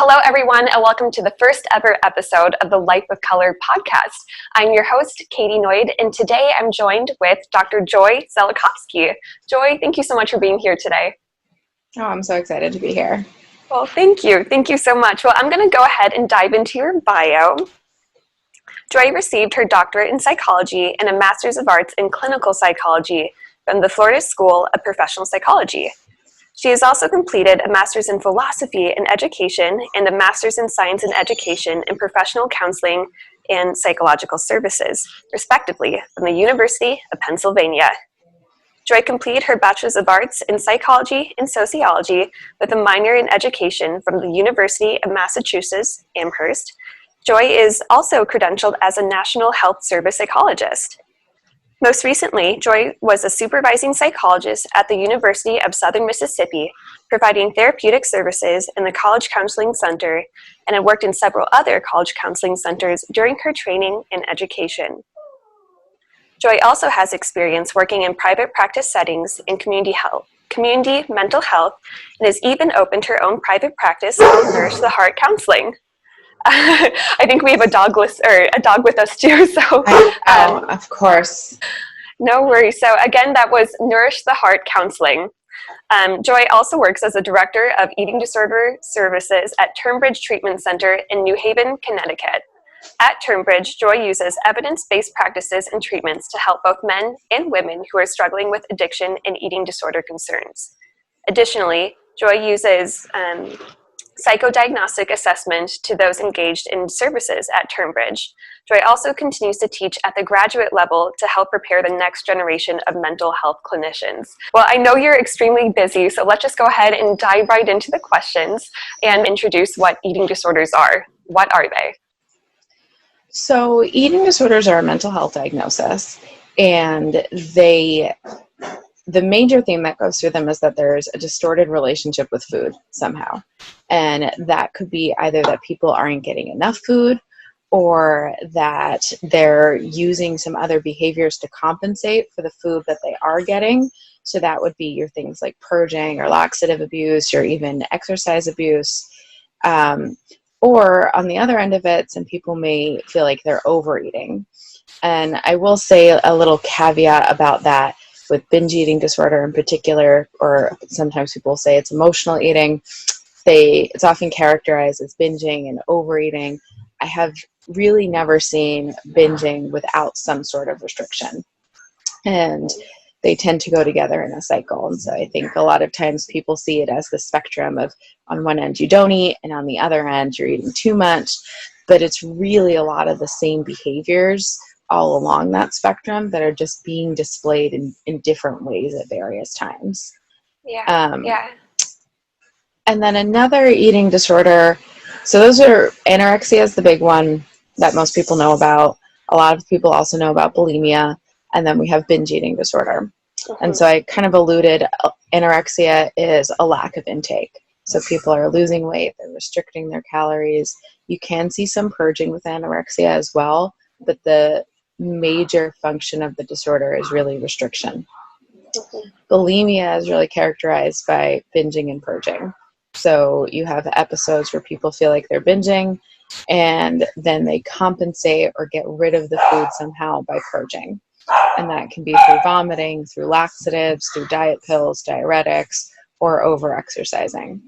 Hello, everyone, and welcome to the first ever episode of the Life of Color podcast. I'm your host, Katie Noyd, and today I'm joined with Dr. Joy Zelikovsky. Joy, thank you so much for being here today. Oh, I'm so excited to be here. Well, thank you. Thank you so much. Well, I'm going to go ahead and dive into your bio. Joy received her doctorate in psychology and a master's of arts in clinical psychology from the Florida School of Professional Psychology. She has also completed a master's in philosophy and education and a master's in science and education in professional counseling and psychological services, respectively, from the University of Pennsylvania. Joy completed her bachelor's of arts in psychology and sociology with a minor in education from the University of Massachusetts, Amherst. Joy is also credentialed as a National Health Service Psychologist. Most recently, Joy was a supervising psychologist at the University of Southern Mississippi, providing therapeutic services in the College Counseling Center, and had worked in several other college counseling centers during her training and education. Joy also has experience working in private practice settings in community mental health, and has even opened her own private practice called Nourish The Heart Counseling. I think we have a dog with us too. So, of course. No worries. So again, that was Nourish the Heart Counseling. Joy also works as a director of eating disorder services at Turnbridge Treatment Center in New Haven, Connecticut. At Turnbridge, Joy uses evidence-based practices and treatments to help both men and women who are struggling with addiction and eating disorder concerns. Additionally, Joy uses psychodiagnostic assessment to those engaged in services at Turnbridge. Joy also continues to teach at the graduate level to help prepare the next generation of mental health clinicians. Well, I know you're extremely busy, so let's just go ahead and dive right into the questions and introduce what eating disorders are. What are they? So eating disorders are a mental health diagnosis, and the major theme that goes through them is that there's a distorted relationship with food somehow. And that could be either that people aren't getting enough food, or that they're using some other behaviors to compensate for the food that they are getting. So that would be your things like purging or laxative abuse or even exercise abuse. Or on the other end of it, some people may feel like they're overeating. And I will say a little caveat about that. With binge eating disorder in particular, or sometimes people say it's emotional eating, it's often characterized as binging and overeating. I have really never seen binging without some sort of restriction. And they tend to go together in a cycle. And so I think a lot of times people see it as the spectrum of, on one end you don't eat, and on the other end you're eating too much. But it's really a lot of the same behaviors all along that spectrum that are just being displayed in different ways at various times. Yeah. And then another eating disorder, so those are, anorexia is the big one that most people know about. A lot of people also know about bulimia, and then we have binge eating disorder. Mm-hmm. And so I kind of alluded, anorexia is a lack of intake. So people are losing weight, they're restricting their calories. You can see some purging with anorexia as well, but the major function of the disorder is really restriction. Mm-hmm. Bulimia is really characterized by binging and purging. So you have episodes where people feel like they're binging, and then they compensate or get rid of the food somehow by purging. And that can be through vomiting, through laxatives, through diet pills, diuretics, or over-exercising.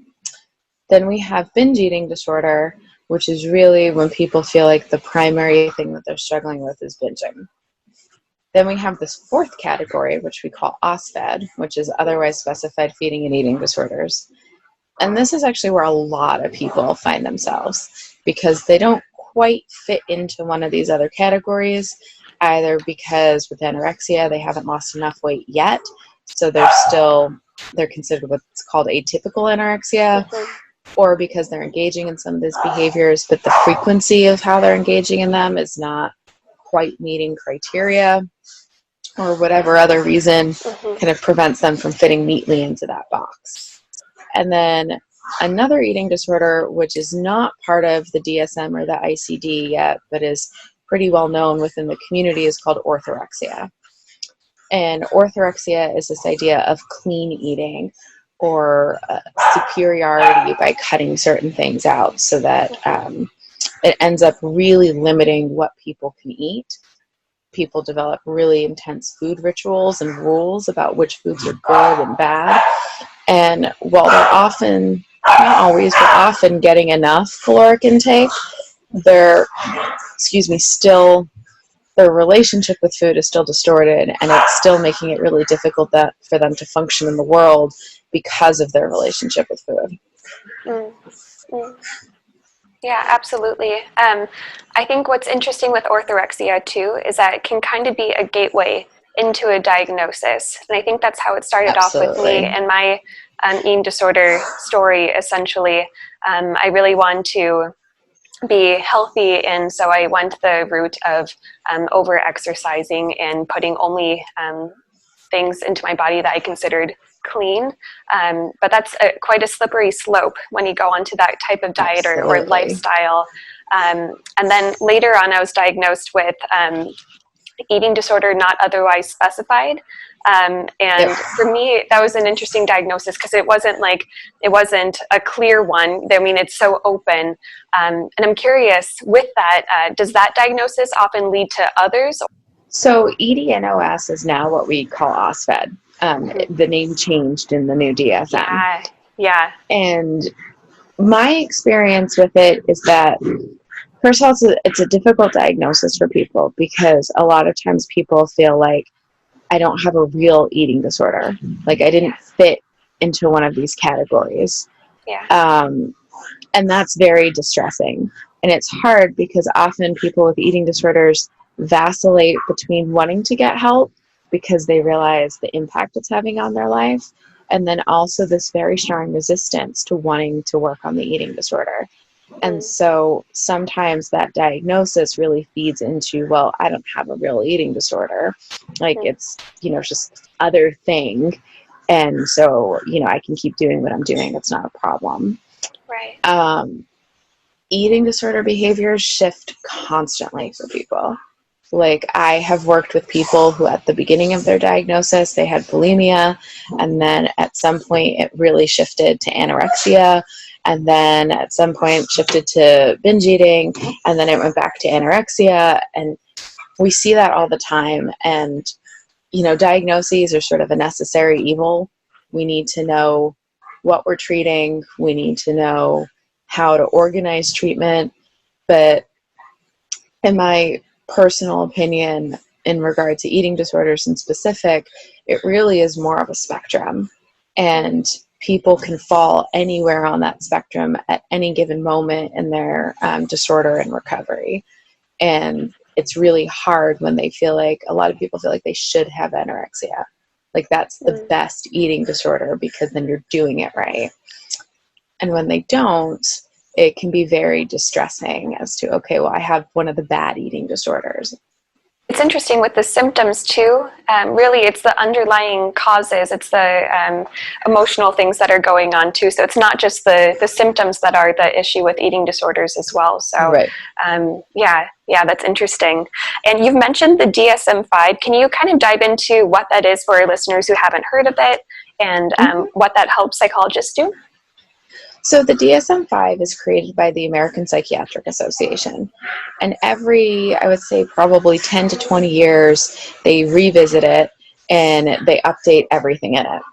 Then we have binge eating disorder, which is really when people feel like the primary thing that they're struggling with is binging. Then we have this fourth category, which we call M.S.Ed, which is otherwise specified feeding and eating disorders. And this is actually where a lot of people find themselves, because they don't quite fit into one of these other categories, either because with anorexia they haven't lost enough weight yet, so they're considered what's called atypical anorexia, or because they're engaging in some of these behaviors, but the frequency of how they're engaging in them is not quite meeting criteria, or whatever other reason kind of prevents them from fitting neatly into that box. And then another eating disorder, which is not part of the DSM or the ICD yet, but is pretty well known within the community, is called orthorexia. And orthorexia is this idea of clean eating, or superiority by cutting certain things out, so that it ends up really limiting what people can eat. People develop really intense food rituals and rules about which foods are good and bad. And while they're often, not always, but often getting enough caloric intake, they're, still, their relationship with food is still distorted, and it's still making it really difficult for them to function in the world because of their relationship with food. Mm. Mm. Yeah, absolutely. I think what's interesting with orthorexia too is that it can kind of be a gateway into a diagnosis. And I think that's how it started off with me and my eating disorder story, essentially. I really wanted to be healthy, and so I went the route of over-exercising and putting only things into my body that I considered clean. But that's quite a slippery slope when you go onto that type of diet or lifestyle. And then later on, I was diagnosed with eating disorder not otherwise specified. For me, that was an interesting diagnosis because it wasn't a clear one. I mean, it's so open. And I'm curious, with that, does that diagnosis often lead to others? So EDNOS is now what we call OSFED. The name changed in the new DSM. Yeah. And my experience with it is that, first of all, it's a difficult diagnosis for people because a lot of times people feel like, I don't have a real eating disorder. Like, I didn't fit into one of these categories. Yeah. And that's very distressing. And it's hard because often people with eating disorders vacillate between wanting to get help because they realize the impact it's having on their life, and then also this very strong resistance to wanting to work on the eating disorder. And so sometimes that diagnosis really feeds into, well, I don't have a real eating disorder. Like, it's, just other thing. And so, I can keep doing what I'm doing. It's not a problem. Right. Eating disorder behaviors shift constantly for people. Like, I have worked with people who at the beginning of their diagnosis, they had bulimia, and then at some point it really shifted to anorexia, and then at some point shifted to binge eating, and then it went back to anorexia. And we see that all the time. And, diagnoses are sort of a necessary evil. We need to know what we're treating. We need to know how to organize treatment. But in my personal opinion, in regard to eating disorders in specific, it really is more of a spectrum, and people can fall anywhere on that spectrum at any given moment in their disorder and recovery. And it's really hard when a lot of people feel like they should have anorexia. Like, that's the best eating disorder because then you're doing it right. And when they don't, it can be very distressing as to, okay, well, I have one of the bad eating disorders. It's interesting with the symptoms too. Really, it's the underlying causes. It's the emotional things that are going on too. So it's not just the symptoms that are the issue with eating disorders as well. So right. Yeah, that's interesting. And you've mentioned the DSM-5. Can you kind of dive into what that is for our listeners who haven't heard of it, and what that helps psychologists do? So the DSM-5 is created by the American Psychiatric Association. And every, I would say, probably 10 to 20 years, they revisit it and they update everything in it.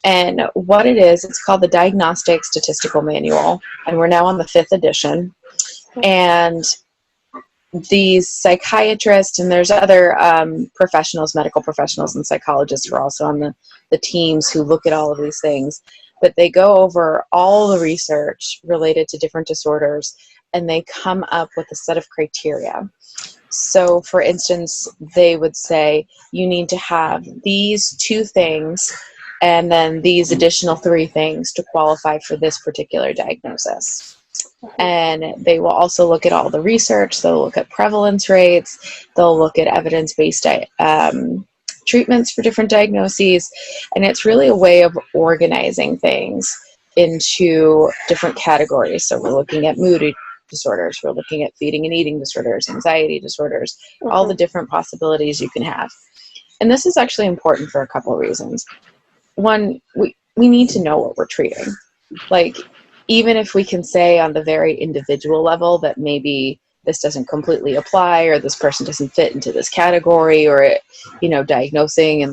And what it is, it's called the Diagnostic Statistical Manual. And we're now on the 5th edition. And these psychiatrists, and there's other professionals, medical professionals and psychologists who are also on the teams who look at all of these things. But they go over all the research related to different disorders, and they come up with a set of criteria. So, for instance, they would say you need to have these 2 things and then these additional 3 things to qualify for this particular diagnosis. And they will also look at all the research. They'll look at prevalence rates. They'll look at evidence-based treatments for different diagnoses. And it's really a way of organizing things into different categories. So we're looking at mood disorders. We're looking at feeding and eating disorders, anxiety disorders, all the different possibilities you can have. And this is actually important for a couple of reasons. One, we need to know what we're treating. Like, even if we can say on the very individual level that maybe this doesn't completely apply, or this person doesn't fit into this category, or it, diagnosing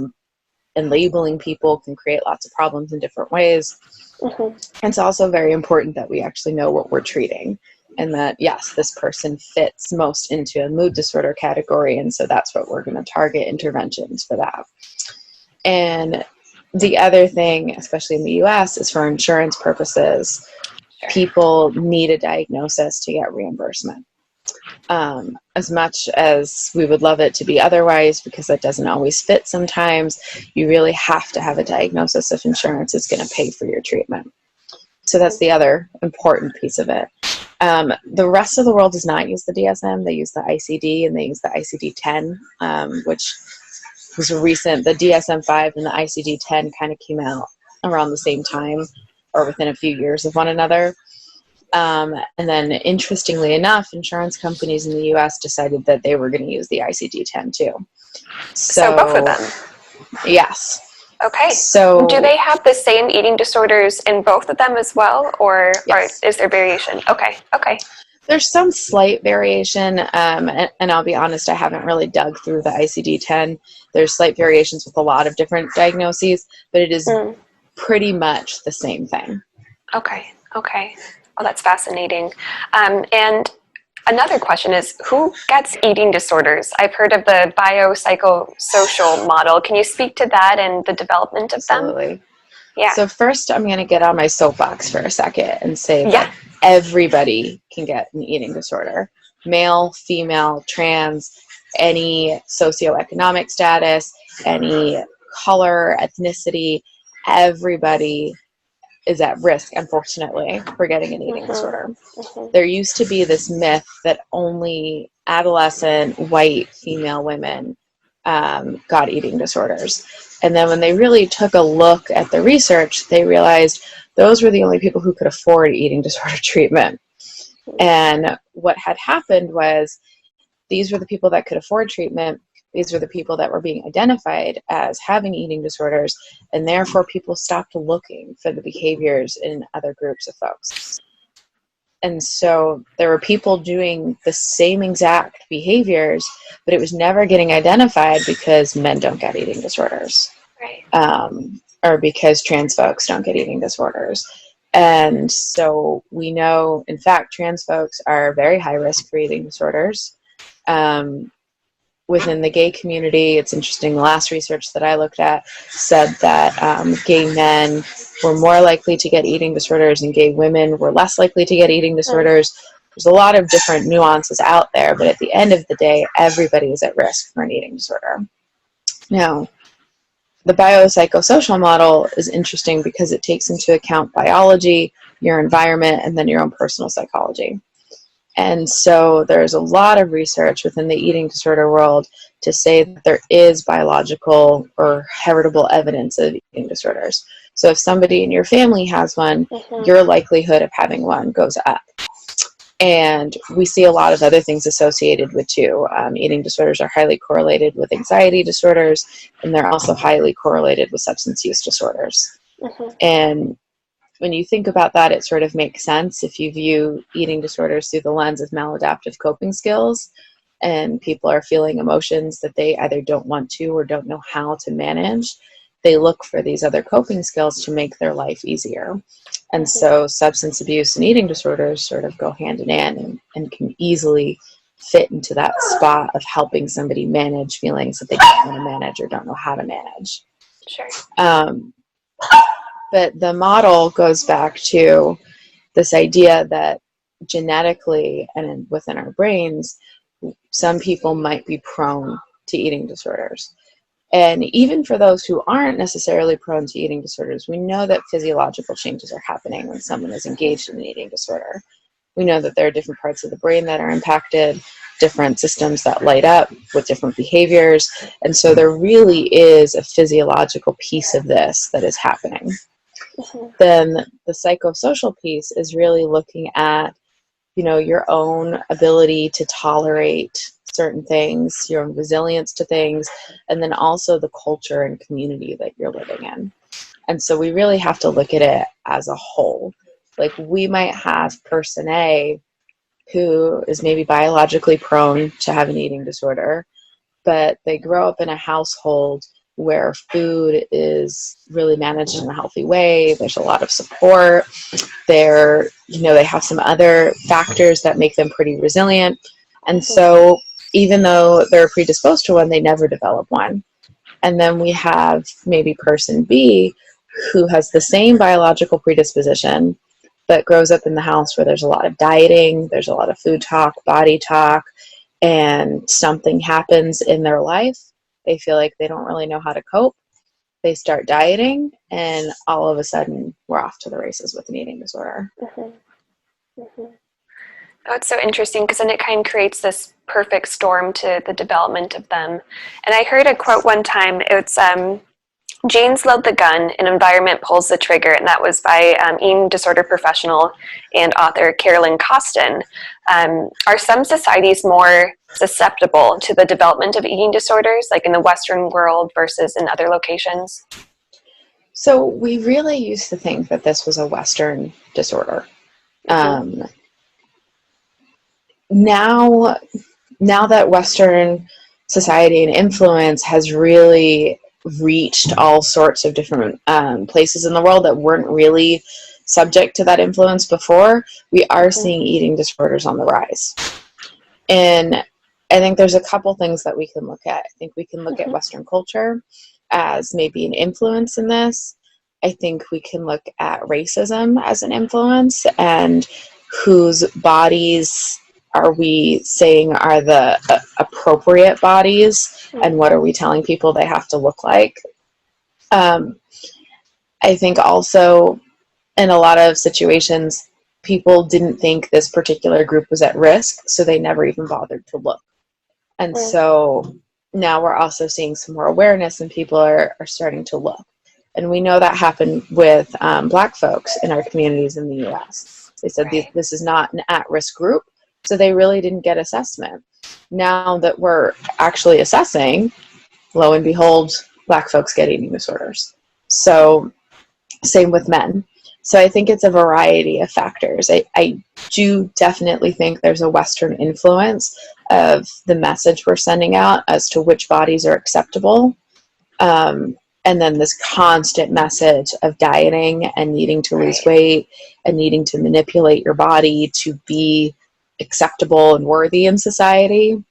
and labeling people can create lots of problems in different ways. It's also very important that we actually know what we're treating, and that, yes, this person fits most into a mood disorder category, and so that's what we're going to target interventions for that. And the other thing, especially in the US, is for insurance purposes, people need a diagnosis to get reimbursement. As much as we would love it to be otherwise, because that doesn't always fit sometimes, you really have to have a diagnosis if insurance is going to pay for your treatment. So that's the other important piece of it. The rest of the world does not use the DSM. They use the ICD, and they use the ICD-10, which was recent. The DSM-5 and the ICD-10 kind of came out around the same time, or within a few years of one another. And then, interestingly enough, insurance companies in the US decided that they were going to use the ICD-10 too. So both of them? Yes. Okay. So do they have the same eating disorders in both of them as well, or yes. is there variation? Okay. There's some slight variation, and I'll be honest, I haven't really dug through the ICD-10. There's slight variations with a lot of different diagnoses, but it is pretty much the same thing. Okay. Well, that's fascinating. And another question is, who gets eating disorders? I've heard of the biopsychosocial model. Can you speak to that and the development of them? Absolutely. Yeah. So first, I'm going to get on my soapbox for a second and say that everybody can get an eating disorder. Male, female, trans, any socioeconomic status, any color, ethnicity, everybody is at risk, unfortunately, for getting an eating disorder. There used to be this myth that only adolescent white female women got eating disorders. And then when they really took a look at the research, they realized those were the only people who could afford eating disorder treatment. And what had happened was, these were the people that could afford treatment. These were the people that were being identified as having eating disorders, and therefore people stopped looking for the behaviors in other groups of folks. And so there were people doing the same exact behaviors, but it was never getting identified because men don't get eating disorders. Right. Or because trans folks don't get eating disorders. And so we know, in fact, trans folks are very high risk for eating disorders. Within the gay community, it's interesting, the last research that I looked at said that gay men were more likely to get eating disorders and gay women were less likely to get eating disorders. There's a lot of different nuances out there, but at the end of the day, everybody is at risk for an eating disorder. Now, the biopsychosocial model is interesting because it takes into account biology, your environment, and then your own personal psychology. And so there's a lot of research within the eating disorder world to say that there is biological or heritable evidence of eating disorders. So if somebody in your family has one, your likelihood of having one goes up. And we see a lot of other things associated with too. Eating disorders are highly correlated with anxiety disorders, and they're also highly correlated with substance use disorders. And when you think about that, it sort of makes sense if you view eating disorders through the lens of maladaptive coping skills, and people are feeling emotions that they either don't want to or don't know how to manage. They look for these other coping skills to make their life easier. And so substance abuse and eating disorders sort of go hand in hand and can easily fit into that spot of helping somebody manage feelings that they don't want to manage or don't know how to manage. Sure. But the model goes back to this idea that genetically and within our brains, some people might be prone to eating disorders. And even for those who aren't necessarily prone to eating disorders, we know that physiological changes are happening when someone is engaged in an eating disorder. We know that there are different parts of the brain that are impacted, different systems that light up with different behaviors. And so there really is a physiological piece of this that is happening. Then the psychosocial piece is really looking at, your own ability to tolerate certain things, your own resilience to things, and then also the culture and community that you're living in. And so we really have to look at it as a whole. Like, we might have person A who is maybe biologically prone to have an eating disorder, but they grow up in a household where food is really managed in a healthy way. There's a lot of support. They have some other factors that make them pretty resilient. And so even though they're predisposed to one, they never develop one. And then we have maybe person B who has the same biological predisposition, but grows up in the house where there's a lot of dieting, there's a lot of food talk, body talk, and something happens in their life. They feel like they don't really know how to cope. They start dieting, and all of a sudden we're off to the races with an eating disorder. Oh, it's so interesting, because then it kind of creates this perfect storm to the development of them. And I heard a quote one time. It's genes load the gun, and environment pulls the trigger, and that was by eating disorder professional and author Carolyn Costin. Are some societies more susceptible to the development of eating disorders, like in the Western world versus in other locations? So we really used to think that this was a Western disorder. Now that Western society and influence has really reached all sorts of different places in the world that weren't really subject to that influence before, we are seeing eating disorders on the rise. And I think there's a couple things that we can look at. I think we can look at Western culture as maybe an influence in this. I think we can look at racism as an influence, and whose bodies are we saying are the appropriate bodies, and what are we telling people they have to look like? I think also in a lot of situations, people didn't think this particular group was at risk, so they never even bothered to look. And so now we're also seeing some more awareness, and people are starting to look. And we know that happened with Black folks in our communities in the U.S. They said this is not an at-risk group, so they really didn't get assessment. Now that we're actually assessing, lo and behold, Black folks get eating disorders. So same with men. So I think it's a variety of factors. I do definitely think there's a Western influence of the message we're sending out as to which bodies are acceptable. And then this constant message of dieting and needing to lose weight and needing to manipulate your body to be acceptable and worthy in society.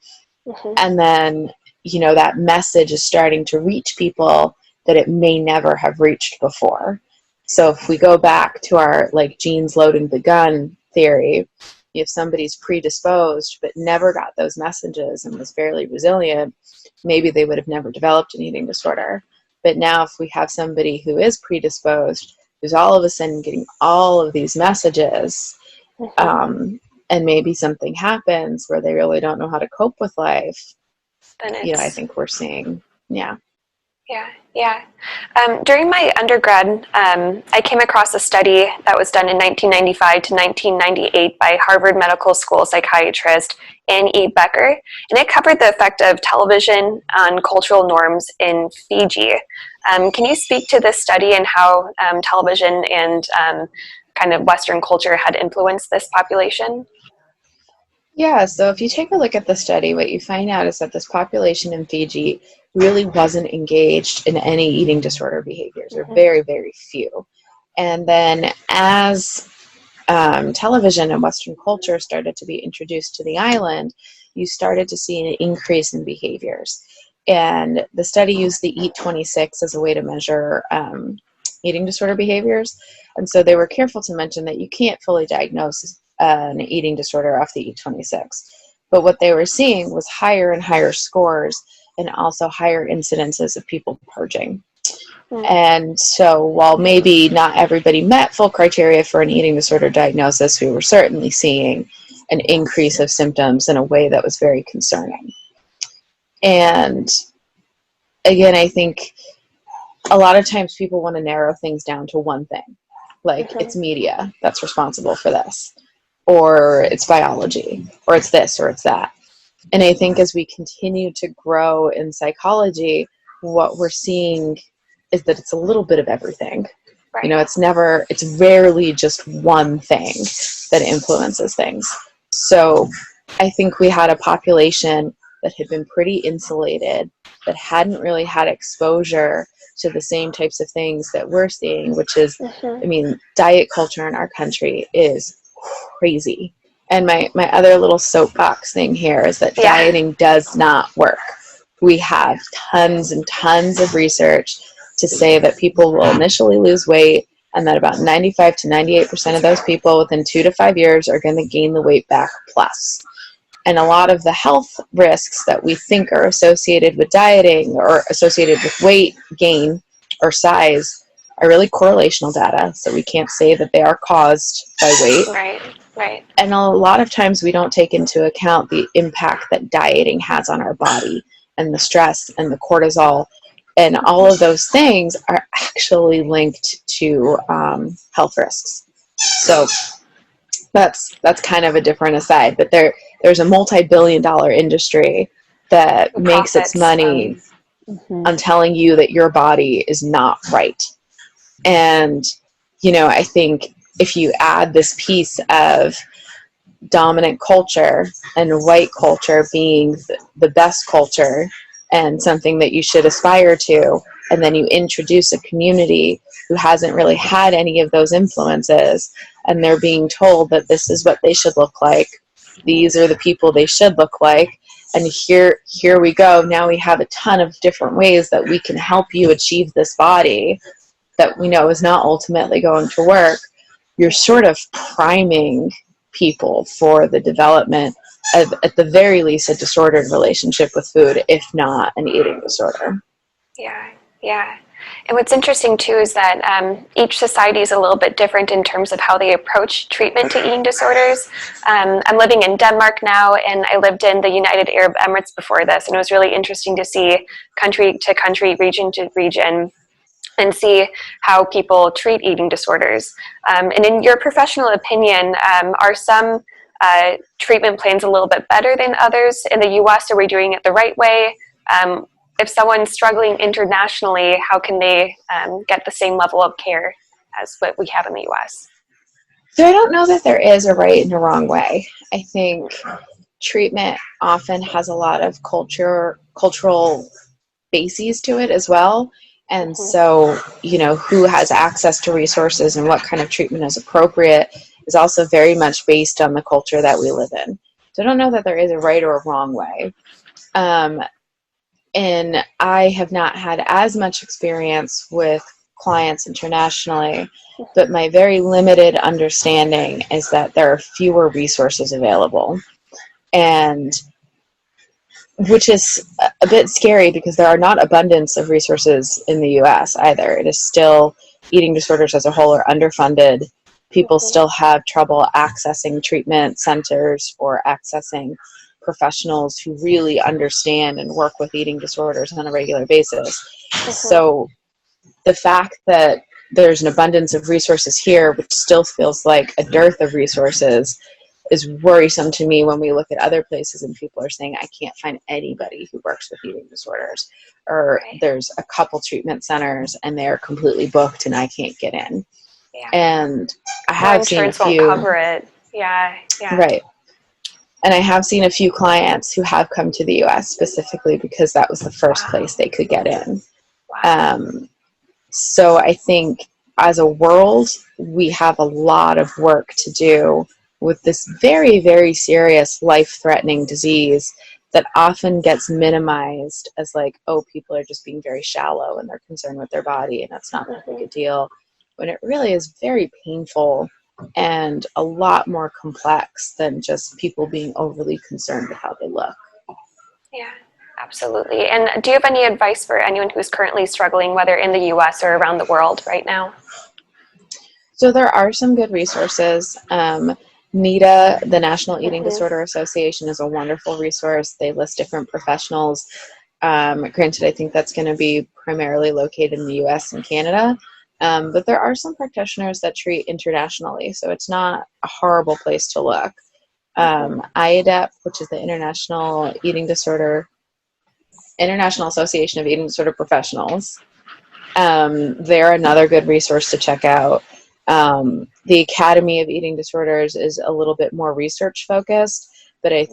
And then, that message is starting to reach people that it may never have reached before. So if we go back to our genes loading the gun theory, if somebody's predisposed but never got those messages and was fairly resilient, maybe they would have never developed an eating disorder. But now if we have somebody who is predisposed, who's all of a sudden getting all of these messages, and maybe something happens where they really don't know how to cope with life, then I think we're seeing, Yeah. During my undergrad, I came across a study that was done in 1995 to 1998 by Harvard Medical School psychiatrist Ann E. Becker, and it covered the effect of television on cultural norms in Fiji. Can you speak to this study and how television and kind of Western culture had influenced this population? Yeah, so if you take a look at the study, what you find out is that this population in Fiji really wasn't engaged in any eating disorder behaviors, or very, very few. And then as television and Western culture started to be introduced to the island, you started to see an increase in behaviors. And the study used the EAT-26 as a way to measure eating disorder behaviors. And so they were careful to mention that you can't fully diagnose an eating disorder off the EAT-26. But what they were seeing was higher and higher scores, and also higher incidences of people purging. And so while maybe not everybody met full criteria for an eating disorder diagnosis, we were certainly seeing an increase of symptoms in a way that was very concerning. And again, I think a lot of times people want to narrow things down to one thing. It's media that's responsible for this, or it's biology, or it's this, or it's that. And I think as we continue to grow in psychology, what we're seeing is that it's a little bit of everything. Right. It's rarely just one thing that influences things. So I think we had a population that had been pretty insulated, that hadn't really had exposure to the same types of things that we're seeing, which is, diet culture in our country is crazy. And my other little soapbox thing here is that dieting does not work. We have tons and tons of research to say that people will initially lose weight, and that about 95 to 98% of those people within 2 to 5 years are going to gain the weight back plus. And a lot of the health risks that we think are associated with dieting or associated with weight gain or size are really correlational data. So we can't say that they are caused by weight. Right. And a lot of times we don't take into account the impact that dieting has on our body, and the stress and the cortisol. And all of those things are actually linked to health risks. So that's kind of a different aside. But there's a multi-billion-dollar industry that makes its money on telling you that your body is not right. And, I think if you add this piece of dominant culture and white culture being the best culture and something that you should aspire to, and then you introduce a community who hasn't really had any of those influences, and they're being told that this is what they should look like, these are the people they should look like, and here we go, now we have a ton of different ways that we can help you achieve this body that we know is not ultimately going to work. You're sort of priming people for the development of, at the very least, a disordered relationship with food, if not an eating disorder. Yeah. And what's interesting too is that each society is a little bit different in terms of how they approach treatment to eating disorders. I'm living in Denmark now, and I lived in the United Arab Emirates before this, and it was really interesting to see country to country, region to region, and see how people treat eating disorders. And in your professional opinion, are some treatment plans a little bit better than others in the U.S.? Are we doing it the right way? If someone's struggling internationally, how can they get the same level of care as what we have in the U.S.? So I don't know that there is a right and a wrong way. I think treatment often has a lot of cultural bases to it as well. And so, who has access to resources and what kind of treatment is appropriate is also very much based on the culture that we live in. So I don't know that there is a right or a wrong way. And I have not had as much experience with clients internationally, but my very limited understanding is that there are fewer resources available. And which is a bit scary because there are not abundance of resources in the U.S. either. It is still, eating disorders as a whole are underfunded. People still have trouble accessing treatment centers or accessing professionals who really understand and work with eating disorders on a regular basis. So the fact that there's an abundance of resources here, which still feels like a dearth of resources, is worrisome to me when we look at other places and people are saying, I can't find anybody who works with eating disorders, or there's a couple treatment centers and they're completely booked and I can't get in. And I have seen a few. Won't cover it. Yeah. Right. And I have seen a few clients who have come to the U.S. specifically because that was the first place they could get in. So I think as a world, we have a lot of work to do with this very, very serious life-threatening disease that often gets minimized as like, oh, people are just being very shallow and they're concerned with their body and that's not that big a deal, when it really is very painful and a lot more complex than just people being overly concerned with how they look. Yeah, absolutely. And do you have any advice for anyone who's currently struggling, whether in the U.S. or around the world right now? So there are some good resources. NEDA, the National Eating Disorder Association, is a wonderful resource. They list different professionals. Granted, I think that's going to be primarily located in the U.S. and Canada. But there are some practitioners that treat internationally, so it's not a horrible place to look. IADEP, which is the International Association of Eating Disorder Professionals, They're another good resource to check out. The Academy of Eating Disorders is a little bit more research focused, but I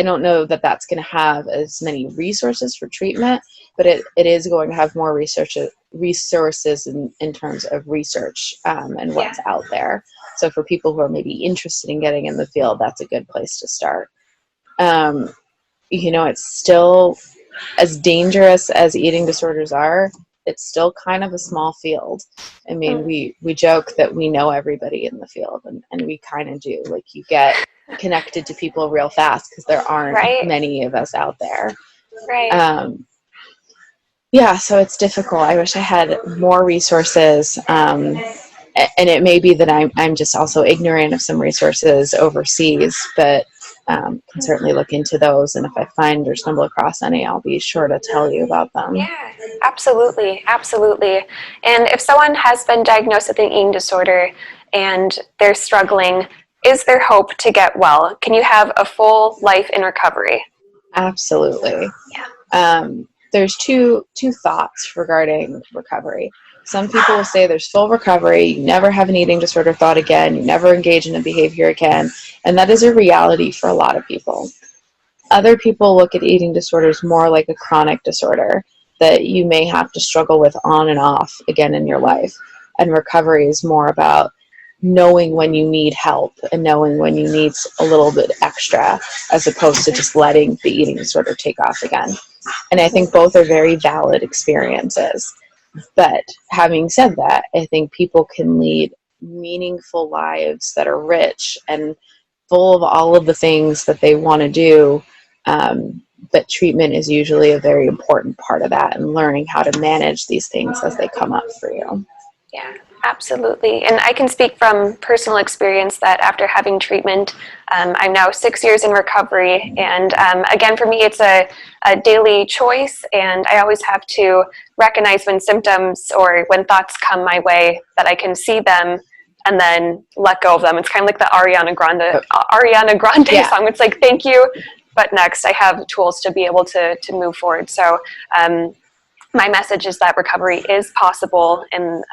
don't know that that's going to have as many resources for treatment, but it is going to have more resources in terms of research and what's out there. So for people who are maybe interested in getting in the field, that's a good place to start. It's still, as dangerous as eating disorders are, it's still kind of a small field. I mean, we joke that we know everybody in the field, and we kind of do. Like, you get connected to people real fast because there aren't many of us out there. Right. So it's difficult. I wish I had more resources. And it may be that I'm just also ignorant of some resources overseas, but can certainly look into those. And if I find or stumble across any, I'll be sure to tell you about them. Yeah, absolutely. Absolutely. And if someone has been diagnosed with an eating disorder and they're struggling, is there hope to get well? Can you have a full life in recovery? Absolutely. Yeah. There's two thoughts regarding recovery. Some people will say there's full recovery, you never have an eating disorder thought again, you never engage in a behavior again, and that is a reality for a lot of people. Other people look at eating disorders more like a chronic disorder that you may have to struggle with on and off again in your life. And recovery is more about knowing when you need help and knowing when you need a little bit extra, as opposed to just letting the eating disorder take off again. And I think both are very valid experiences. But having said that, I think people can lead meaningful lives that are rich and full of all of the things that they want to do. But treatment is usually a very important part of that, and learning how to manage these things as they come up for you. Yeah, absolutely. And I can speak from personal experience that after having treatment, I'm now 6 years in recovery. And again, for me, it's a daily choice. And I always have to recognize when symptoms or when thoughts come my way, that I can see them and then let go of them. It's kind of like the Ariana Grande song. It's like, thank you, but next. I have tools to be able to move forward. So my message is that recovery is possible, and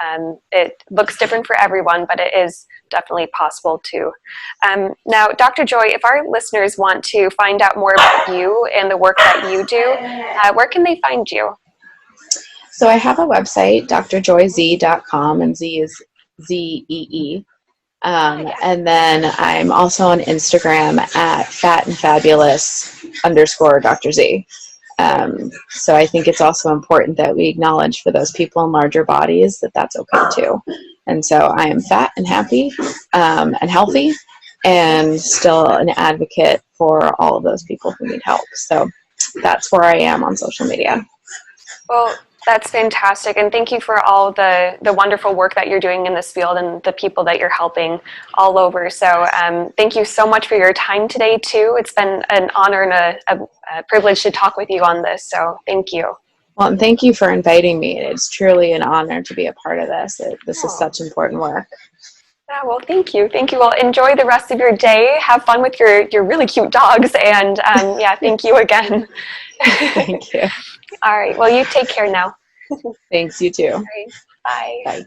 it looks different for everyone, but it is definitely possible too. Now, Dr. Joy, if our listeners want to find out more about you and the work that you do, where can they find you? So I have a website, drjoyz.com, and Z is Z-E-E. And then I'm also on Instagram at fatandfabulous_Dr. Z. So I think it's also important that we acknowledge for those people in larger bodies that that's okay too. And so I am fat and happy and healthy, and still an advocate for all of those people who need help. So that's where I am on social media. Well, that's fantastic. And thank you for all the wonderful work that you're doing in this field and the people that you're helping all over. So thank you so much for your time today, too. It's been an honor and a privilege to talk with you on this. So thank you. Well, and thank you for inviting me. It's truly an honor to be a part of this. This is such important work. Yeah, well, thank you. Thank you. Well, enjoy the rest of your day. Have fun with your really cute dogs. And thank you again. Thank you. All right. Well, you take care now. Thanks, you too. All right. Bye. Bye.